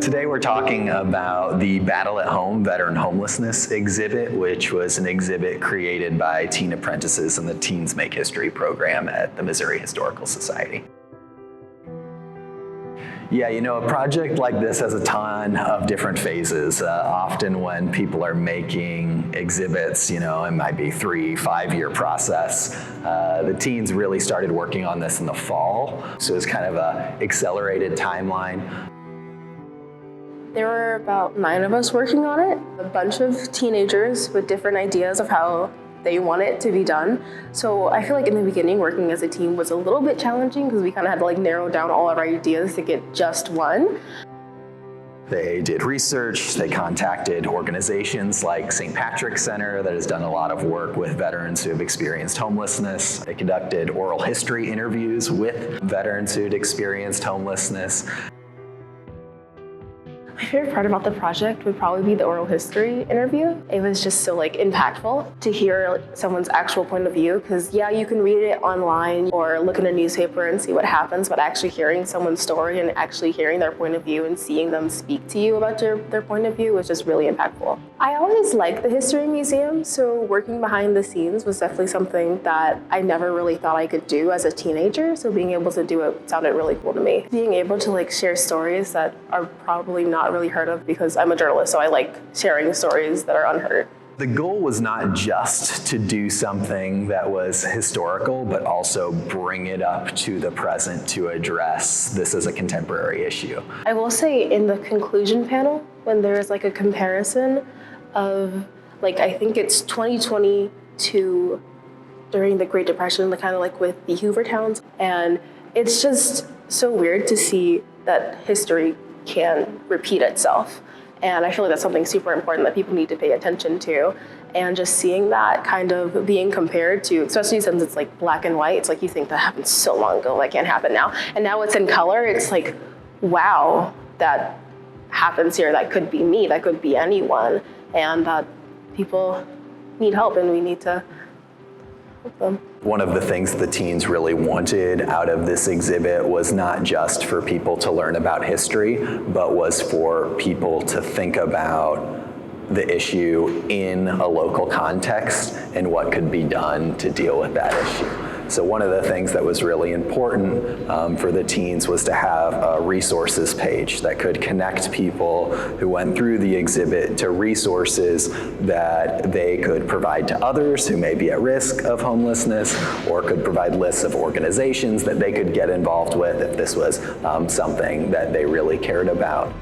Today we're talking about the Battle at Home Veteran Homelessness exhibit, which was an exhibit created by teen apprentices in the Teens Make History program at the Missouri Historical Society. Yeah, a project like this has a ton of different phases. Often when people are making exhibits, it might be 3-5 year process. The teens really started working on this in the fall, so it's kind of an accelerated timeline. There were about 9 of us working on it, a bunch of teenagers with different ideas of how they want it to be done. So I feel like in the beginning, working as a team was a little bit challenging because we kind of had to narrow down all of our ideas to get just one. They did research, they contacted organizations like St. Patrick's Center that has done a lot of work with veterans who have experienced homelessness. They conducted oral history interviews with veterans who'd experienced homelessness. My favorite part about the project would probably be the oral history interview. It was just so impactful to hear someone's actual point of view, because yeah, you can read it online or look in a newspaper and see what happens, but actually hearing someone's story and actually hearing their point of view and seeing them speak to you about their point of view was just really impactful. I always liked the History Museum, so working behind the scenes was definitely something that I never really thought I could do as a teenager, so being able to do it sounded really cool to me. Being able to share stories that are probably not really heard of, because I'm a journalist, so I like sharing stories that are unheard. The goal was not just to do something that was historical, but also bring it up to the present to address this as a contemporary issue. I will say in the conclusion panel, when there's a comparison of I think it's 2022 during the Great Depression, kind of with the Hoover towns, and it's just so weird to see that history can repeat itself. And I feel like that's something super important that people need to pay attention to. And just seeing that kind of being compared to, especially since it's black and white, it's you think that happened so long ago, that can't happen now. And now it's in color, it's wow, that happens here, that could be me, that could be anyone. And that people need help and we need to help them. One of the things the teens really wanted out of this exhibit was not just for people to learn about history, but was for people to think about the issue in a local context and what could be done to deal with that issue. So one of the things that was really important for the teens was to have a resources page that could connect people who went through the exhibit to resources that they could provide to others who may be at risk of homelessness, or could provide lists of organizations that they could get involved with if this was something that they really cared about.